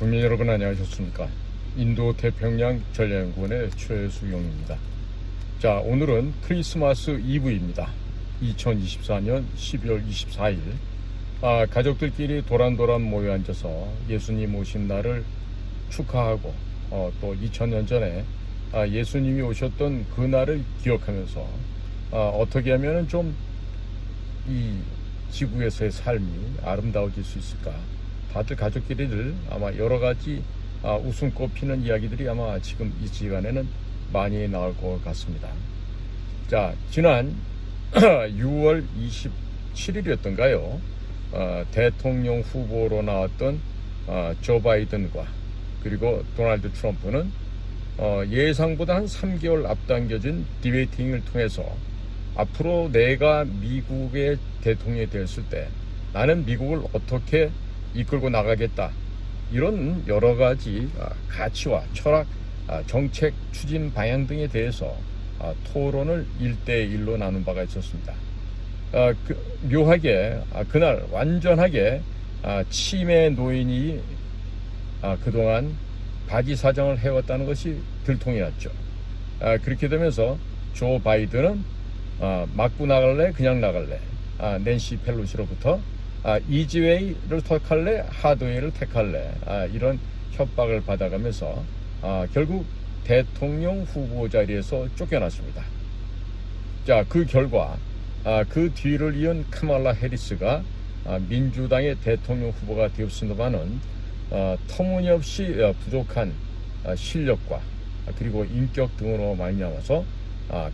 국민 여러분 안녕하셨습니까? 인도 태평양 전략연구원의 최수용입니다. 자, 오늘은 크리스마스 이브입니다. 2024년 12월 24일 가족들끼리 도란도란 모여 앉아서 예수님 오신 날을 축하하고 또 2000년 전에 예수님이 오셨던 그 날을 기억하면서 어떻게 하면 좀 이 지구에서의 삶이 아름다워질 수 있을까? 다들 가족끼리들 아마 여러 가지 웃음꽃 피는 이야기들이 아마 지금 이 시간에는 많이 나올 것 같습니다. 자, 지난 6월 27일이었던가요? 대통령 후보로 나왔던 조 바이든과 그리고 도널드 트럼프는 예상보다 한 3개월 앞당겨진 디베이팅을 통해서 앞으로 내가 미국의 대통령이 되었을 때 나는 미국을 어떻게 이끌고 나가겠다, 이런 여러 가지 가치와 철학, 정책 추진 방향 등에 대해서 토론을 1대1로 나눈 바가 있었습니다. 묘하게 그날 완전하게 치매 노인이 그동안 바지 사장을 해왔다는 것이 들통이었죠. 그렇게 되면서 조 바이든은 맞고 나갈래 그냥 나갈래, 낸시 펠로시로부터 이지웨이를 택할래 하드웨이를 택할래, 이런 협박을 받아가면서 결국 대통령 후보 자리에서 쫓겨났습니다. 자, 그 결과 그 뒤를 이은 카말라 해리스가 민주당의 대통령 후보가 되었습니다마는 터무니없이 부족한 실력과 그리고 인격 등으로 말미암아서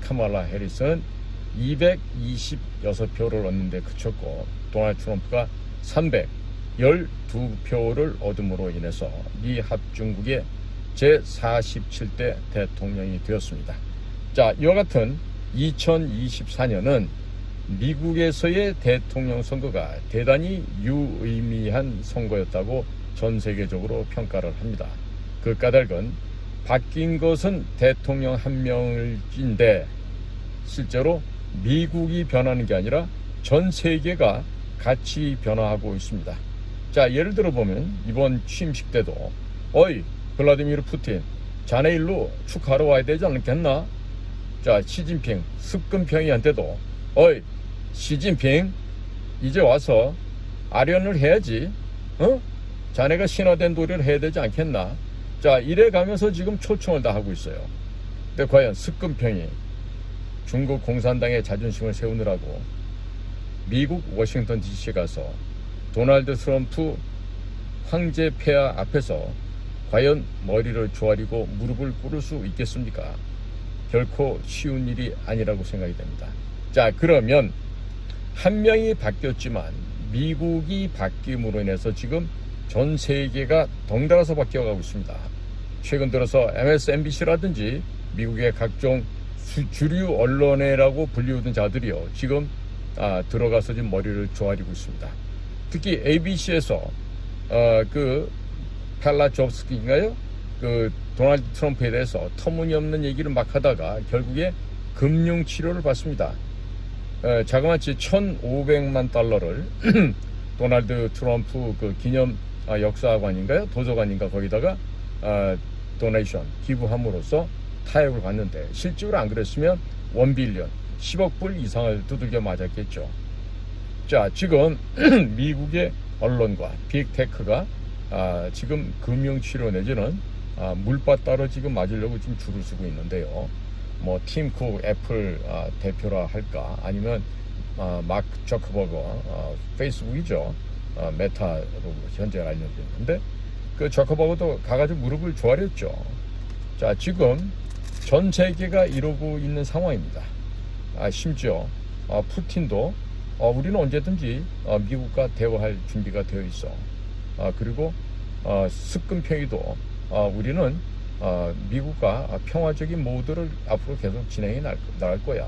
카말라 해리스는 226표를 얻는데 그쳤고 도널드 트럼프가 312표를 얻음으로 인해서 미 합중국의 제47대 대통령이 되었습니다. 자, 이와 같은 2024년은 미국에서의 대통령 선거가 대단히 유의미한 선거였다고 전 세계적으로 평가를 합니다. 그 까닭은 바뀐 것은 대통령 한 명인데 실제로 미국이 변하는 게 아니라 전 세계가 같이 변화하고 있습니다. 자, 예를 들어 보면 이번 취임식 때도 어이 블라디미르 푸틴, 자네 일로 축하하러 와야 되지 않겠나? 자, 시진핑 습근평이한테도 어이 시진핑 이제 와서 아련을 해야지, 자네가 신화된 도리를 해야 되지 않겠나? 자, 이래 가면서 지금 초청을 다 하고 있어요. 근데 과연 습근평이 중국 공산당의 자존심을 세우느라고 미국 워싱턴 DC 가서 도널드 트럼프 황제 폐하 앞에서 과연 머리를 조아리고 무릎을 꿇을 수 있겠습니까? 결코 쉬운 일이 아니라고 생각이 됩니다. 자, 그러면 한 명이 바뀌었지만 미국이 바뀜으로 인해서 지금 전 세계가 덩달아서 바뀌어가고 있습니다. 최근 들어서 MSNBC라든지 미국의 각종 주류 언론이라고 불리우던 자들이요, 지금 들어가서 지금 머리를 조아리고 있습니다. 특히 ABC에서 그 팔라조프스키인가요? 그 도널드 트럼프에 대해서 터무니없는 얘기를 막 하다가 결국에 금융 치료를 받습니다. 자그마치 1,500만 달러를 도널드 트럼프 그 기념 역사관인가요? 도서관인가 거기다가 도네이션 기부함으로써 타협을 받는데 실제로 안 그랬으면 1빌리언 10억 불 이상을 두들겨 맞았겠죠. 자, 지금 미국의 언론과 빅테크가 지금 금융치료 내지는 물밭 따러 지금 맞으려고 지금 줄을 서고 있는데요. 뭐 팀 쿡 애플 대표라 할까, 아니면 마크 저커버거 페이스북이죠, 메타로 현재 알려져 있는데 그 저커버거도 가가지고 무릎을 조아렸죠. 자, 지금 전 세계가 이러고 있는 상황입니다. 심지어 푸틴도 우리는 언제든지 미국과 대화할 준비가 되어 있어. 그리고 습근평이도 우리는 미국과 평화적인 모드를 앞으로 계속 진행해 나갈 거야.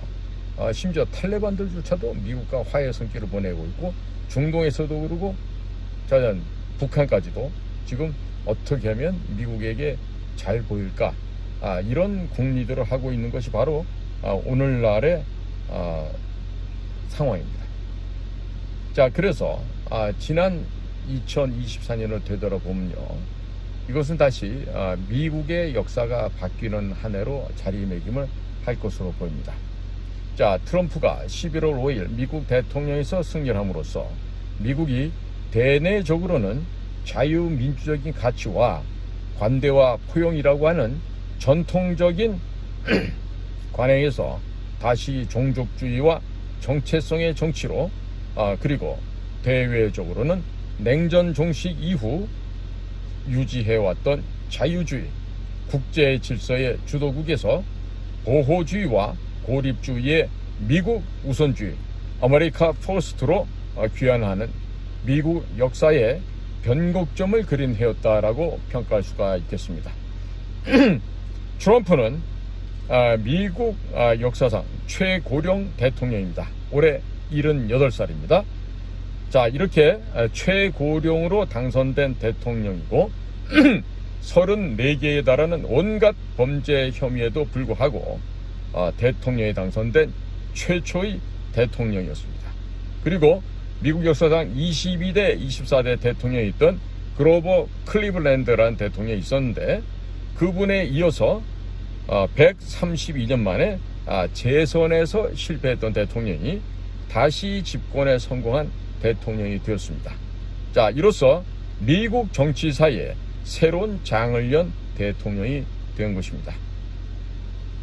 심지어 탈레반들조차도 미국과 화해 성격을 보내고 있고, 중동에서도 그러고 자연 북한까지도 지금 어떻게 하면 미국에게 잘 보일까, 이런 궁리들을 하고 있는 것이 바로 오늘날의 상황입니다. 자, 그래서 지난 2024년을 되돌아보면요, 이것은 다시 미국의 역사가 바뀌는 한 해로 자리매김을 할 것으로 보입니다. 자, 트럼프가 11월 5일 미국 대통령에서 승리함으로써 미국이 대내적으로는 자유민주적인 가치와 관대와 포용이라고 하는 전통적인 관행에서 다시 종족주의와 정체성의 정치로 그리고 대외적으로는 냉전 종식 이후 유지해왔던 자유주의, 국제 질서의 주도국에서 보호주의와 고립주의의 미국 우선주의, 아메리카 퍼스트로 귀환하는 미국 역사의 변곡점을 그린 해였다라고 평가할 수가 있겠습니다. 트럼프는 미국 역사상 최고령 대통령입니다. 올해 78살입니다. 자, 이렇게 최고령으로 당선된 대통령이고 34개에 달하는 온갖 범죄 혐의에도 불구하고 대통령에 당선된 최초의 대통령이었습니다. 그리고 미국 역사상 22대, 24대 대통령이 있던 그로버 클리블랜드라는 대통령이 있었는데 그분에 이어서 132년 만에 재선에서 실패했던 대통령이 다시 집권에 성공한 대통령이 되었습니다. 자, 이로써 미국 정치사에 새로운 장을 연 대통령이 된 것입니다.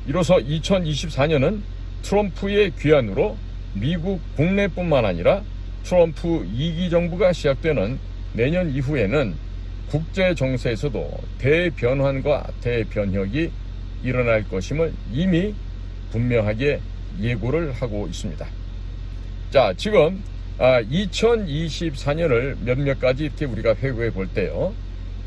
이로써 2024년은 트럼프의 귀환으로 미국 국내뿐만 아니라 트럼프 2기 정부가 시작되는 내년 이후에는 국제 정세에서도 대변환과 대변혁이 일어날 것임을 이미 분명하게 예고를 하고 있습니다. 자, 지금 2024년을 몇몇 가지 이렇게 우리가 회고해 볼 때요.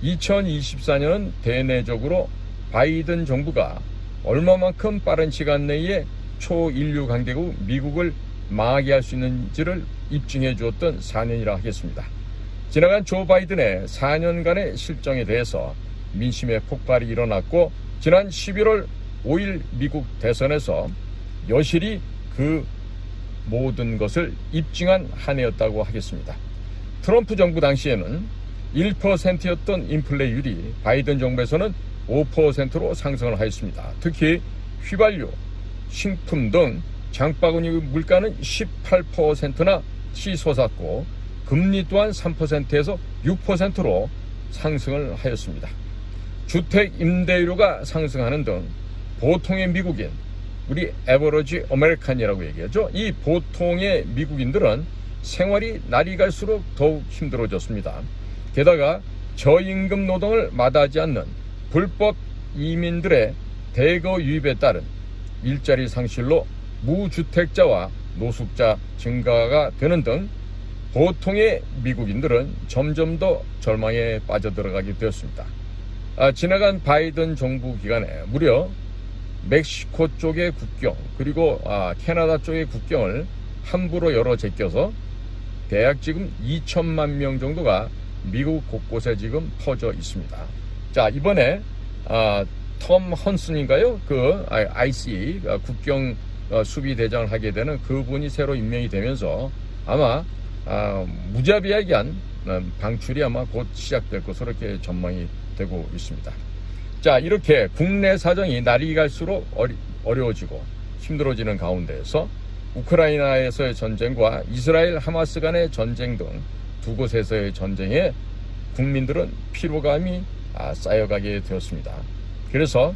2024년은 대내적으로 바이든 정부가 얼마만큼 빠른 시간 내에 초인류 강대국 미국을 망하게 할 수 있는지를 입증해 주었던 4년이라 하겠습니다. 지나간 조 바이든의 4년간의 실정에 대해서 민심의 폭발이 일어났고 지난 11월 5일 미국 대선에서 여실히 그 모든 것을 입증한 한 해였다고 하겠습니다. 트럼프 정부 당시에는 1%였던 인플레이율이 바이든 정부에서는 5%로 상승을 하였습니다. 특히 휘발유, 식품 등 장바구니 물가는 18%나 치솟았고 금리 또한 3%에서 6%로 상승을 하였습니다. 주택 임대료가 상승하는 등 보통의 미국인, 우리 에버러지 아메리칸이라고 얘기하죠. 이 보통의 미국인들은 생활이 날이 갈수록 더욱 힘들어졌습니다. 게다가 저임금 노동을 마다하지 않는 불법 이민들의 대거 유입에 따른 일자리 상실로 무주택자와 노숙자 증가가 되는 등 보통의 미국인들은 점점 더 절망에 빠져들어가게 되었습니다. 지나간 바이든 정부 기간에 무려 멕시코 쪽의 국경 그리고 캐나다 쪽의 국경을 함부로 열어 제껴서 대략 지금 2천만 명 정도가 미국 곳곳에 지금 퍼져 있습니다. 자, 이번에 톰 헌슨인가요? 그 IC 국경 수비 대장을 하게 되는 그분이 새로 임명이 되면서 아마 무자비하게 방출이 아마 곧 시작될 것으로 이렇게 전망이 되고 있습니다. 자, 이렇게 국내 사정이 날이 갈수록 어려워지고 힘들어지는 가운데에서 우크라이나에서의 전쟁과 이스라엘 하마스 간의 전쟁 등 두 곳에서의 전쟁에 국민들은 피로감이 쌓여가게 되었습니다. 그래서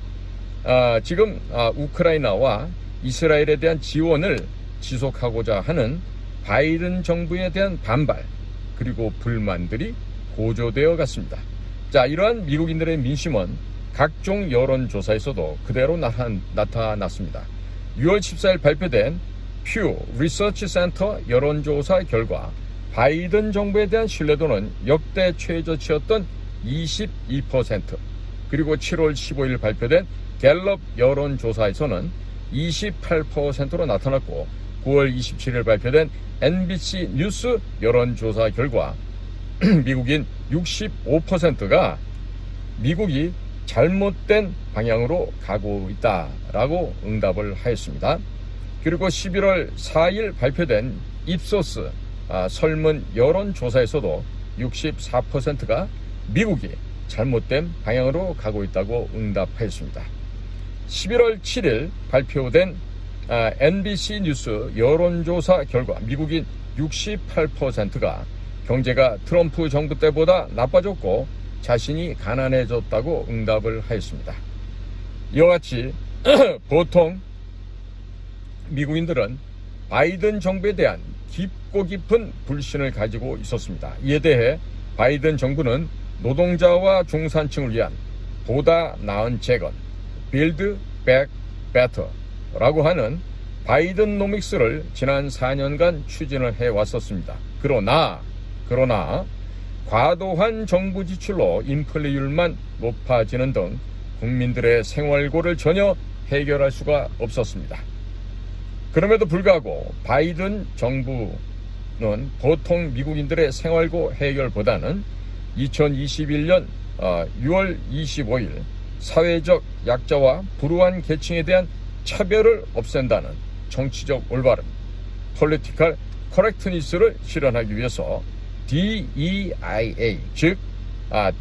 지금 우크라이나와 이스라엘에 대한 지원을 지속하고자 하는 바이든 정부에 대한 반발 그리고 불만들이 고조되어 갔습니다. 자, 이러한 미국인들의 민심은 각종 여론조사에서도 그대로 나타났습니다. 6월 14일 발표된 퓨 리서치 센터 여론조사 결과 바이든 정부에 대한 신뢰도는 역대 최저치였던 22%, 그리고 7월 15일 발표된 갤럽 여론조사에서는 28%로 나타났고 9월 27일 발표된 NBC 뉴스 여론조사 결과 미국인 65%가 미국이 잘못된 방향으로 가고 있다라고 응답을 하였습니다. 그리고 11월 4일 발표된 입소스 설문 여론조사에서도 64%가 미국이 잘못된 방향으로 가고 있다고 응답하였습니다. 11월 7일 발표된 NBC 뉴스 여론조사 결과 미국인 68%가 경제가 트럼프 정부 때보다 나빠졌고 자신이 가난해졌다고 응답을 하였습니다. 이와 같이 보통 미국인들은 바이든 정부에 대한 깊고 깊은 불신을 가지고 있었습니다. 이에 대해 바이든 정부는 노동자와 중산층을 위한 보다 나은 재건, Build Back Better라고 하는 바이든노믹스를 지난 4년간 추진을 해왔었습니다. 그러나 과도한 정부 지출로 인플레율만 높아지는 등 국민들의 생활고를 전혀 해결할 수가 없었습니다. 그럼에도 불구하고 바이든 정부는 보통 미국인들의 생활고 해결보다는 2021년 6월 25일 사회적 약자와 불우한 계층에 대한 차별을 없앤다는 정치적 올바름, Political Correctness를 실현하기 위해서 DEIA, 즉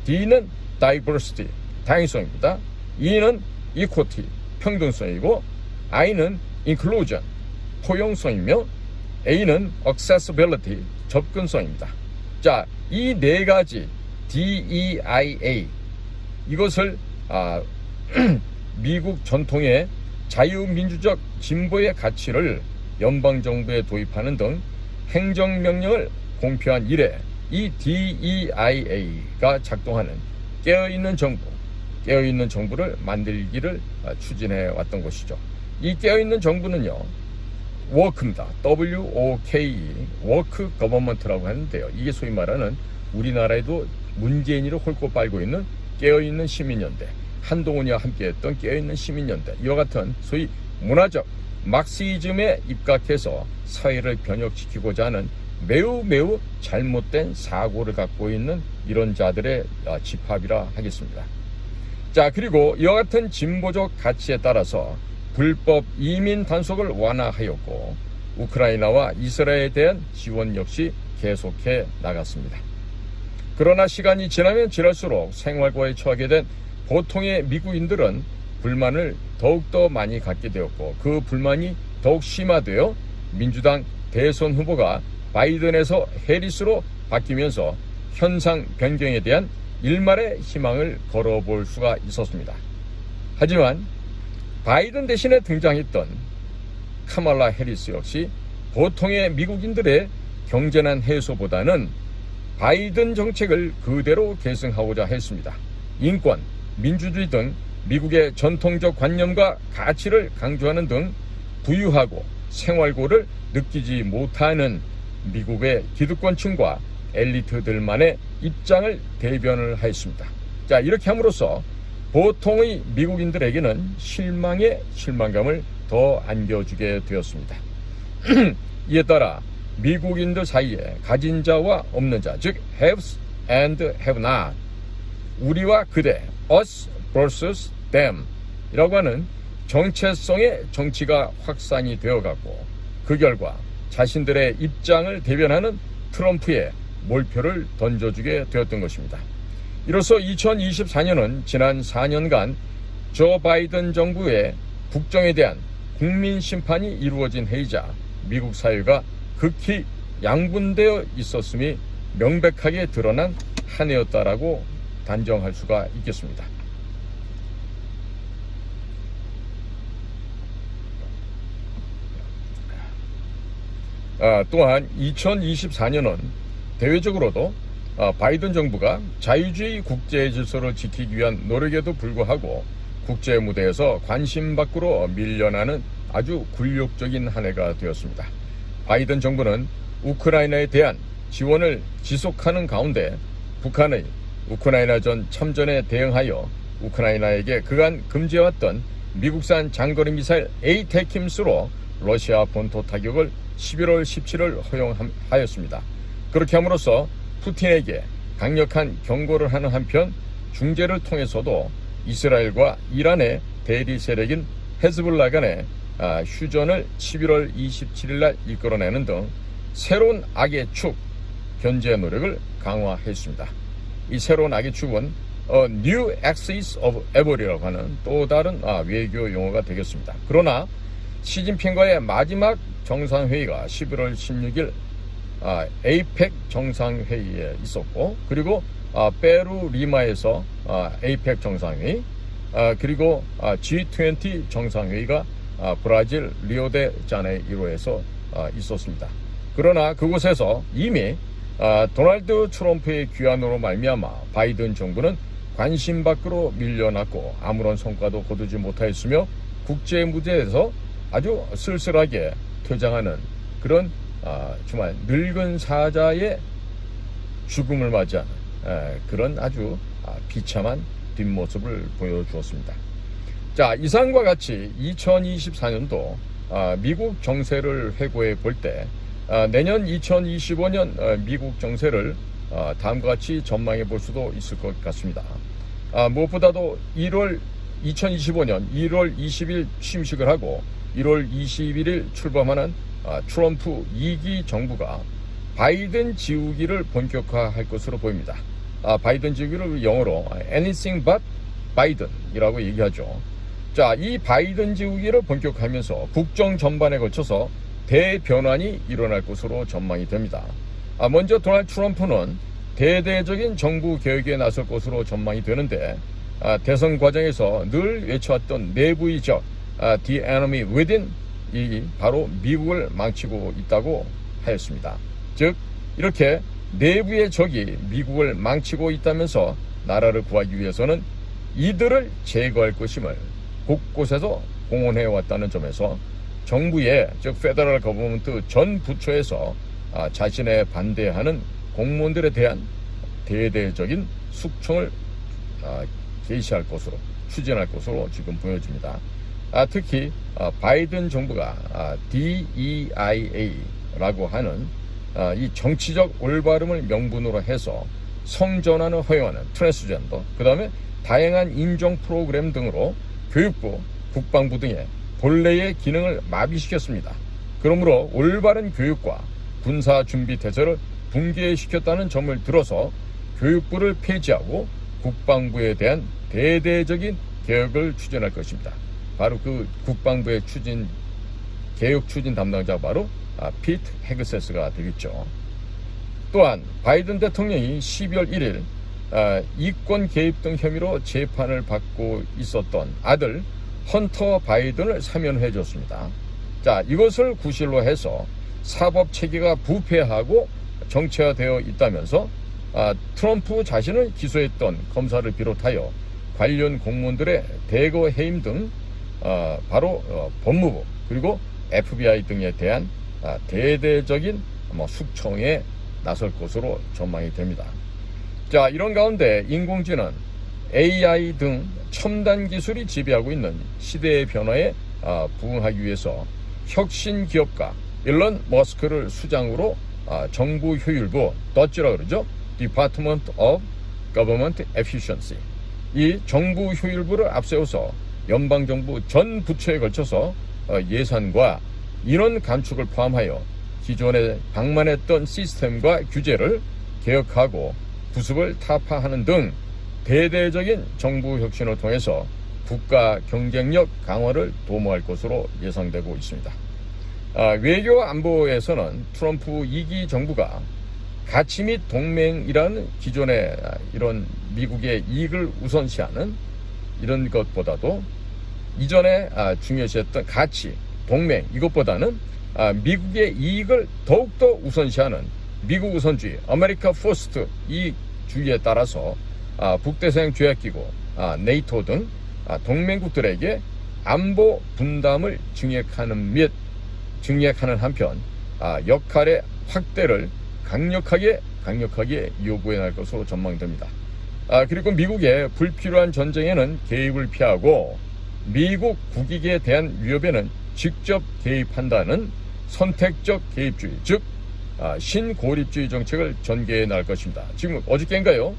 D는 Diversity, 다양성입니다. E는 Equity, 평등성이고 I는 Inclusion, 포용성이며 A는 Accessibility, 접근성입니다. 자, 이 네 가지 DEIA, 이것을 미국 전통의 자유민주적 진보의 가치를 연방정부에 도입하는 등 행정명령을 공표한 이래 이 DEIA가 작동하는 깨어있는 정부를 만들기를 추진해 왔던 것이죠. 이 깨어있는 정부는요, 워크입니다. WOKE, 워크 거버먼트라고 하는데요. 이게 소위 말하는 우리나라에도 문재인이를 홀고 빨고 있는 깨어있는 시민연대, 한동훈이와 함께했던 깨어있는 시민연대, 이와 같은 소위 문화적 막시즘에 입각해서 사회를 변혁시키고자 하는 매우 잘못된 사고를 갖고 있는 이런 자들의 집합이라 하겠습니다. 자, 그리고 이와 같은 진보적 가치에 따라서 불법 이민 단속을 완화하였고 우크라이나와 이스라엘에 대한 지원 역시 계속해 나갔습니다. 그러나 시간이 지나면 지날수록 생활고에 처하게 된 보통의 미국인들은 불만을 더욱더 많이 갖게 되었고 그 불만이 더욱 심화되어 민주당 대선 후보가 바이든에서 해리스로 바뀌면서 현상 변경에 대한 일말의 희망을 걸어볼 수가 있었습니다. 하지만 바이든 대신에 등장했던 카말라 해리스 역시 보통의 미국인들의 경제난 해소보다는 바이든 정책을 그대로 계승하고자 했습니다. 인권, 민주주의 등 미국의 전통적 관념과 가치를 강조하는 등 부유하고 생활고를 느끼지 못하는 미국의 기득권층과 엘리트들만의 입장을 대변을 하였습니다. 자, 이렇게 함으로써 보통의 미국인들에게는 실망의 실망감을 더 안겨주게 되었습니다. 이에 따라 미국인들 사이에 가진 자와 없는 자, 즉 haves and have not, 우리와 그대, us versus them 이라고 하는 정체성의 정치가 확산이 되어갔고 그 결과 자신들의 입장을 대변하는 트럼프에 몰표를 던져주게 되었던 것입니다. 이로써 2024년은 지난 4년간 조 바이든 정부의 국정에 대한 국민 심판이 이루어진 해이자 미국 사회가 극히 양분되어 있었음이 명백하게 드러난 한 해였다라고 단정할 수가 있겠습니다. 또한 2024년은 대외적으로도 바이든 정부가 자유주의 국제 질서를 지키기 위한 노력에도 불구하고 국제 무대에서 관심 밖으로 밀려나는 아주 굴욕적인 한 해가 되었습니다. 바이든 정부는 우크라이나에 대한 지원을 지속하는 가운데 북한의 우크라이나전 참전에 대응하여 우크라이나에게 그간 금지해왔던 미국산 장거리 미사일 ATACMS로 러시아 본토 타격을 11월 17일 허용하였습니다. 그렇게 함으로써 푸틴에게 강력한 경고를 하는 한편 중재를 통해서도 이스라엘과 이란의 대리 세력인 헤즈볼라 간의 휴전을 11월 27일 날 이끌어내는 등 새로운 악의 축 견제 노력을 강화했습니다. 이 새로운 악의 축은 New Axis of Evil이라고 하는 또 다른 외교 용어가 되겠습니다. 그러나 시진핑과의 마지막 정상회의가 11월 16일 APEC 정상회의에 있었고, 그리고 페루 리마에서 APEC 정상회의, 그리고 G20 정상회의가 브라질 리오데자네이루에서 있었습니다. 그러나 그곳에서 이미 도널드 트럼프의 귀환으로 말미암아 바이든 정부는 관심 밖으로 밀려났고 아무런 성과도 거두지 못하였으며 국제 무대에서 아주 쓸쓸하게 퇴장하는 그런 정말 늙은 사자의 죽음을 맞이하는 그런 아주 비참한 뒷모습을 보여주었습니다. 자, 이상과 같이 2024년도 미국 정세를 회고해 볼 때 내년 2025년 미국 정세를 다음과 같이 전망해 볼 수도 있을 것 같습니다. 무엇보다도 2025년 1월 20일 취임식을 하고 1월 21일 출범하는 트럼프 2기 정부가 바이든 지우기를 본격화할 것으로 보입니다. 바이든 지우기를 영어로 anything but Biden이라고 얘기하죠. 자, 이 바이든 지우기를 본격화하면서 국정 전반에 걸쳐서 대변환이 일어날 것으로 전망이 됩니다. 먼저 도널드 트럼프는 대대적인 정부 개혁에 나설 것으로 전망이 되는데 대선 과정에서 늘 외쳐왔던 내부의 적, the enemy within, 이 바로 미국을 망치고 있다고 하였습니다. 즉 이렇게 내부의 적이 미국을 망치고 있다면서 나라를 구하기 위해서는 이들을 제거할 것임을 곳곳에서 공언해 왔다는 점에서 정부의 즉 페더럴 거버먼트 전 부처에서 자신에 반대하는 공무원들에 대한 대대적인 숙청을 개시할 것으로 추진할 것으로 지금 보여집니다. 특히 바이든 정부가 DEIA라고 하는 이 정치적 올바름을 명분으로 해서 성전환을 허용하는 트랜스젠더, 그 다음에 다양한 인종 프로그램 등으로 교육부, 국방부 등의 본래의 기능을 마비시켰습니다. 그러므로 올바른 교육과 군사 준비 태세를 붕괴시켰다는 점을 들어서 교육부를 폐지하고 국방부에 대한 대대적인 개혁을 추진할 것입니다. 바로 그 국방부의 개혁 추진 담당자가 바로 피트 헤그세스가 되겠죠. 또한 바이든 대통령이 12월 1일 이권 개입 등 혐의로 재판을 받고 있었던 아들 헌터 바이든을 사면해 줬습니다. 자, 이것을 구실로 해서 사법 체계가 부패하고 정체화되어 있다면서 트럼프 자신을 기소했던 검사를 비롯하여 관련 공무원들의 대거 해임 등 바로 법무부 그리고 FBI 등에 대한 대대적인 숙청에 나설 것으로 전망이 됩니다. 자, 이런 가운데 인공지능, AI 등 첨단 기술이 지배하고 있는 시대의 변화에 부응하기 위해서 혁신 기업가 일론 머스크를 수장으로 정부 효율부 DOGE라고 그러죠. Department of Government Efficiency, 이 정부 효율부를 앞세워서 연방정부 전 부처에 걸쳐서 예산과 인원 감축을 포함하여 기존에 방만했던 시스템과 규제를 개혁하고 부습을 타파하는 등 대대적인 정부 혁신을 통해서 국가 경쟁력 강화를 도모할 것으로 예상되고 있습니다. 외교 안보에서는 트럼프 2기 정부가 가치 및 동맹이라는 기존의 이런 미국의 이익을 우선시하는 이런 것보다도 이전에 중요시했던 가치, 동맹, 이것보다는 미국의 이익을 더욱더 우선시하는 미국 우선주의, 아메리카 퍼스트, 이 주의에 따라서 북대서양 조약기구, 네이토 등 동맹국들에게 안보 분담을 증액하는 한편 역할의 확대를 강력하게 요구해 날 것으로 전망됩니다. 그리고 미국의 불필요한 전쟁에는 개입을 피하고 미국 국익에 대한 위협에는 직접 개입한다는 선택적 개입주의, 즉 신고립주의 정책을 전개해 날 것입니다. 지금 어저께인가요?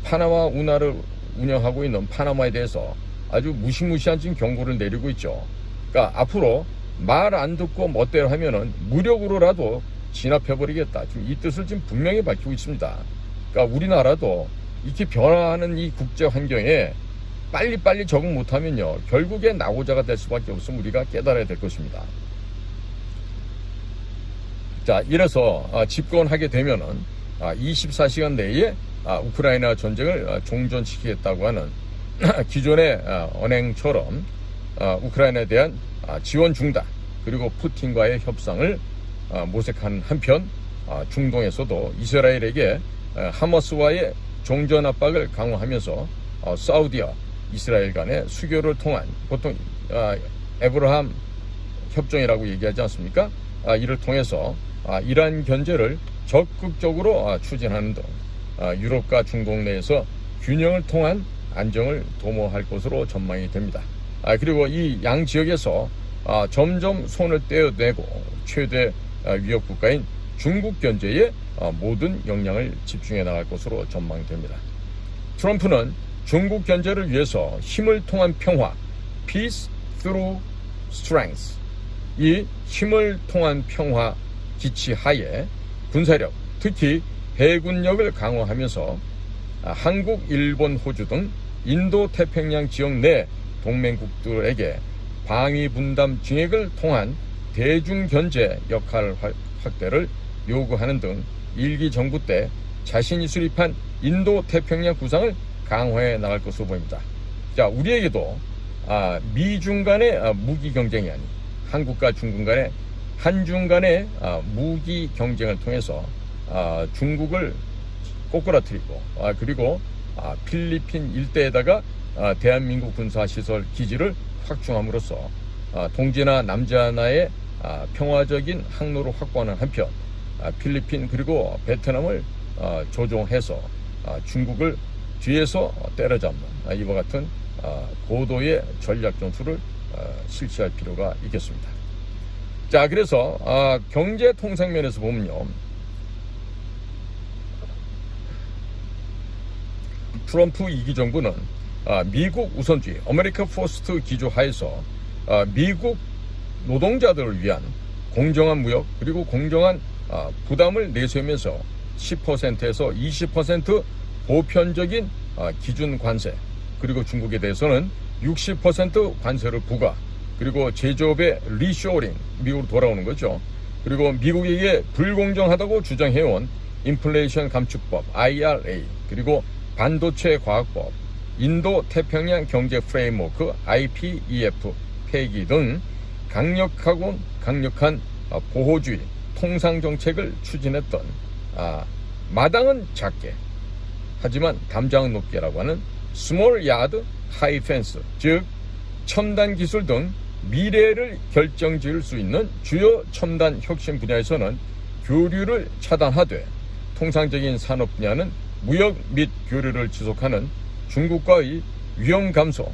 파나마 운하를 운영하고 있는 파나마에 대해서 아주 무시무시한 지금 경고를 내리고 있죠. 그러니까 앞으로 말 안 듣고 멋대로 하면은 무력으로라도 진압해버리겠다. 지금 이 뜻을 지금 분명히 밝히고 있습니다. 그러니까 우리나라도 이렇게 변화하는 이 국제 환경에 빨리빨리 적응 못하면요, 결국에 낙오자가 될 수밖에 없음을 우리가 깨달아야 될 것입니다. 자, 이래서 집권하게 되면은 24시간 내에 우크라이나 전쟁을 종전시키겠다고 하는 기존의 언행처럼 우크라이나에 대한 지원 중단, 그리고 푸틴과의 협상을 모색하는 한편, 중동에서도 이스라엘에게 하마스와의 종전 압박을 강화하면서 사우디와 이스라엘 간의 수교를 통한, 보통 에브라함 협정이라고 얘기하지 않습니까? 이를 통해서 이란 견제를 적극적으로 추진하는 등 유럽과 중동 내에서 균형을 통한 안정을 도모할 것으로 전망이 됩니다. 그리고 이 양 지역에서 점점 손을 떼어내고 최대 위협 국가인 중국 견제에 모든 역량을 집중해 나갈 것으로 전망됩니다. 트럼프는 중국 견제를 위해서 힘을 통한 평화, Peace through Strength, 이 힘을 통한 평화 기치 하에 군사력, 특히 해군력을 강화하면서 한국, 일본, 호주 등 인도 태평양 지역 내 동맹국들에게 방위 분담 증액을 통한 대중 견제 역할 확대를 요구하는 등 일기 정부 때 자신이 수립한 인도 태평양 구상을 강화해 나갈 것으로 보입니다. 자, 우리에게도 미중 간의 무기 경쟁이 아닌 한국과 중국 간의 한중 간의 무기 경쟁을 통해서 중국을 꼬꾸라뜨리고, 그리고 필리핀 일대에다가 대한민국 군사시설 기지를 확충함으로써 동지나 남자나의 평화적인 항로를 확보하는 한편, 필리핀 그리고 베트남을 조종해서 중국을 뒤에서 때려잡는 이와 같은 고도의 전략 전술을 실시할 필요가 있겠습니다. 자, 그래서 경제 통상 면에서 보면요, 트럼프 2기 정부는 미국 우선주의, 아메리카 퍼스트 기조 하에서 미국 노동자들을 위한 공정한 무역, 그리고 공정한 부담을 내세우면서 10%에서 20% 보편적인 기준 관세, 그리고 중국에 대해서는 60% 관세를 부과, 그리고 제조업의 리쇼링, 미국으로 돌아오는 거죠. 그리고 미국에게 불공정하다고 주장해온 인플레이션 감축법 IRA, 그리고 반도체 과학법, 인도 태평양 경제 프레임워크 IPEF 폐기 등 강력한 보호주의 통상 정책을 추진했던 마당은 작게 하지만 담장은 높게라고 하는 스몰 야드 하이 펜스, 즉 첨단 기술 등 미래를 결정지을 수 있는 주요 첨단 혁신 분야에서는 교류를 차단하되, 통상적인 산업 분야는 무역 및 교류를 지속하는 중국과의 위험 감소,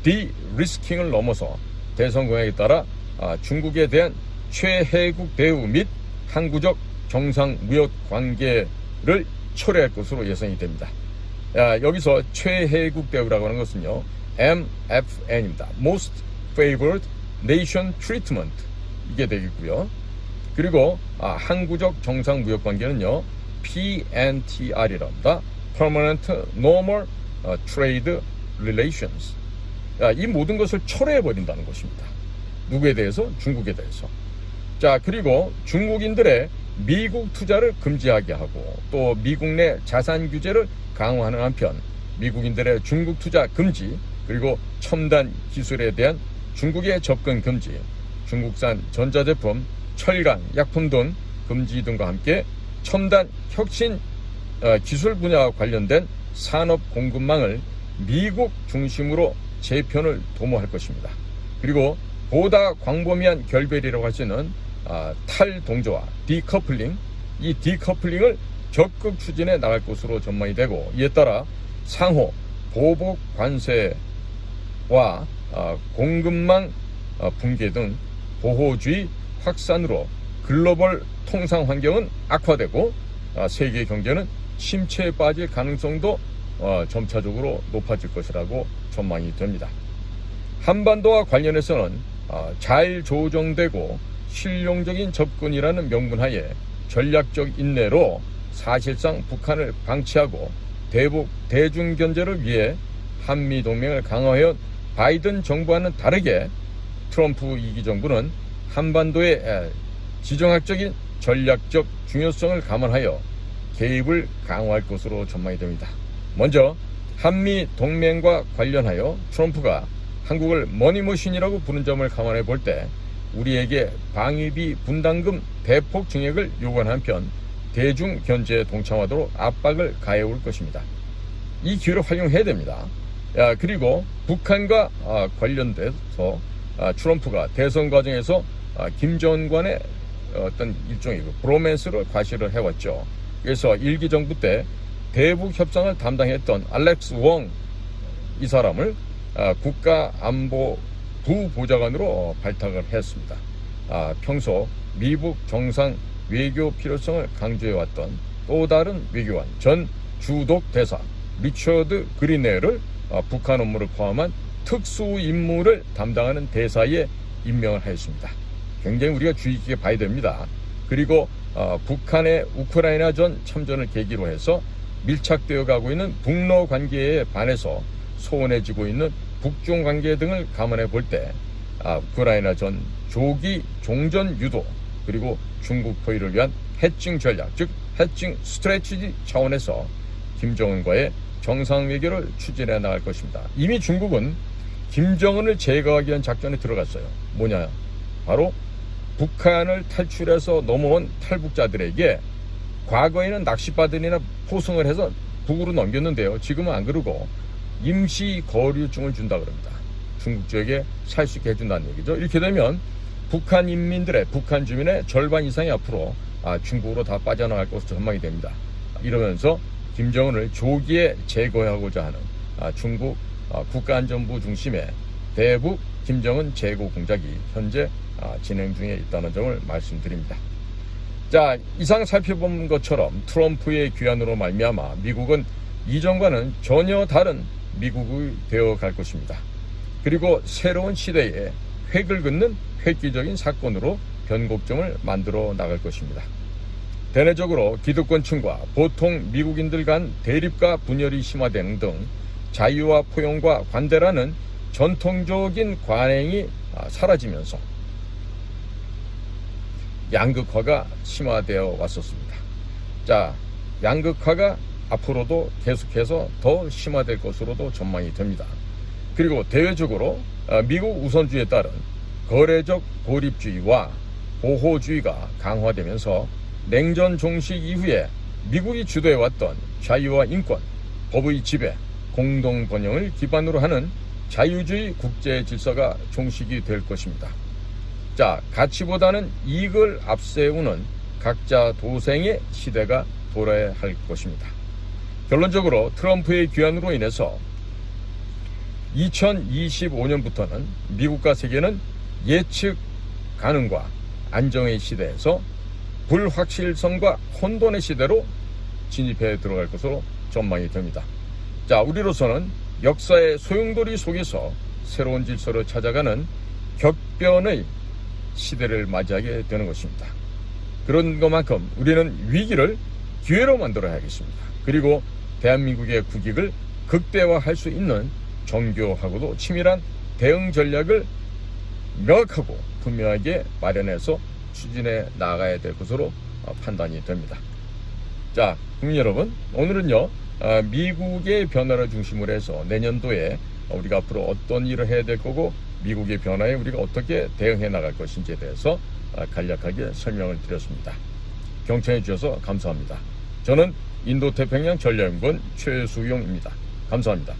디리스킹을 넘어서 대선 공약에 따라 중국에 대한 최혜국 대우 및 항구적 정상 무역 관계를 철회할 것으로 예상이 됩니다. 여기서 최혜국 대우라고 하는 것은요, MFN입니다. Most Favored Nation Treatment, 이게 되겠고요. 그리고 항구적 정상 무역 관계는요, PNTR이랍니다. Permanent Normal Trade Relations. 이 모든 것을 철회해버린다는 것입니다. 누구에 대해서? 중국에 대해서. 자, 그리고 중국인들의 미국 투자를 금지하게 하고, 또 미국 내 자산 규제를 강화하는 한편, 미국인들의 중국 투자 금지, 그리고 첨단 기술에 대한 중국의 접근 금지, 중국산 전자제품, 철강, 약품 등 금지 등과 함께 첨단 혁신 기술 분야와 관련된 산업 공급망을 미국 중심으로 재편을 도모할 것입니다. 그리고 보다 광범위한 결별이라고 할 수 있는 탈동조화, 디커플링, 이 디커플링을 적극 추진해 나갈 것으로 전망이 되고, 이에 따라 상호 보복 관세와 공급망 붕괴 등 보호주의 확산으로 글로벌 통상 환경은 악화되고 세계 경제는 침체에 빠질 가능성도 점차적으로 높아질 것이라고 전망이 됩니다. 한반도와 관련해서는 잘 조정되고 실용적인 접근이라는 명분하에 전략적 인내로 사실상 북한을 방치하고 대북 대중 견제를 위해 한미 동맹을 강화해온 바이든 정부와는 다르게 트럼프 2기 정부는 한반도의 지정학적인 전략적 중요성을 감안하여 개입을 강화할 것으로 전망이 됩니다. 먼저 한미 동맹과 관련하여 트럼프가 한국을 머니머신이라고 부른 점을 감안해 볼 때 우리에게 방위비 분담금 대폭 증액을 요구한 한편 대중 견제에 동참하도록 압박을 가해올 것입니다. 이 기회를 활용해야 됩니다. 그리고 북한과 관련돼서 트럼프가 대선 과정에서 김정은과의 어떤 일종의 브로맨스를 과시를 해왔죠. 그래서 1기 정부 때 대북 협상을 담당했던 알렉스 웡 이 사람을 국가안보 부보좌관으로 발탁을 했습니다. 평소 미북 정상 외교 필요성을 강조해왔던 또 다른 외교관 전 주독 대사 리처드 그리네를 북한 업무를 포함한 특수 임무를 담당하는 대사에 임명을 하였습니다. 굉장히 우리가 주의 깊게 봐야 됩니다. 그리고 북한의 우크라이나 전 참전을 계기로 해서 밀착되어 가고 있는 북러 관계에 반해서 소원해지고 있는 북중 관계 등을 감안해 볼 때 우크라이나 전 조기 종전 유도 그리고 중국 포위를 위한 해칭 전략 즉 해칭 스트래티지 차원에서 김정은과의 정상 외교를 추진해 나갈 것입니다. 이미 중국은 김정은을 제거하기 위한 작전에 들어갔어요. 뭐냐? 바로 북한을 탈출해서 넘어온 탈북자들에게 과거에는 낚싯바늘이나 포승을 해서 북으로 넘겼는데요. 지금은 안 그러고 임시 거류증을 준다 그럽니다. 중국 지역에 살 수 있게 해준다는 얘기죠. 이렇게 되면 북한 인민들의 북한 주민의 절반 이상이 앞으로 중국으로 다 빠져나갈 것으로 전망이 됩니다. 이러면서 김정은을 조기에 제거하고자 하는 중국 국가안전부 중심의 대북 김정은 제거 공작이 현재 진행 중에 있다는 점을 말씀드립니다. 자, 이상 살펴본 것처럼 트럼프의 귀환으로 말미암아 미국은 이전과는 전혀 다른 미국이 되어갈 것입니다. 그리고 새로운 시대에 획을 긋는 획기적인 사건으로 변곡점을 만들어 나갈 것입니다. 대내적으로 기득권층과 보통 미국인들 간 대립과 분열이 심화되는 등 자유와 포용과 관대라는 전통적인 관행이 사라지면서 양극화가 심화되어 왔었습니다. 자, 양극화가 앞으로도 계속해서 더 심화될 것으로도 전망이 됩니다. 그리고 대외적으로 미국 우선주의에 따른 거래적 고립주의와 보호주의가 강화되면서 냉전 종식 이후에 미국이 주도해왔던 자유와 인권, 법의 지배, 공동 번영을 기반으로 하는 자유주의 국제 질서가 종식이 될 것입니다. 자, 가치보다는 이익을 앞세우는 각자 도생의 시대가 돌아야 할 것입니다. 결론적으로 트럼프의 귀환으로 인해서 2025년부터는 미국과 세계는 예측 가능과 안정의 시대에서 불확실성과 혼돈의 시대로 진입해 들어갈 것으로 전망이 됩니다. 자, 우리로서는 역사의 소용돌이 속에서 새로운 질서를 찾아가는 격변의 시대를 맞이하게 되는 것입니다. 그런 것만큼 우리는 위기를 기회로 만들어야겠습니다. 그리고 대한민국의 국익을 극대화할 수 있는 정교하고도 치밀한 대응 전략을 명확하고 분명하게 마련해서 추진해 나가야 될 것으로 판단이 됩니다. 자, 국민 여러분, 오늘은요 미국의 변화를 중심으로 해서 내년도에 우리가 앞으로 어떤 일을 해야 될 거고 미국의 변화에 우리가 어떻게 대응해 나갈 것인지에 대해서 간략하게 설명을 드렸습니다. 경청해 주셔서 감사합니다. 저는 인도태평양 전략연구원 최수용입니다. 감사합니다.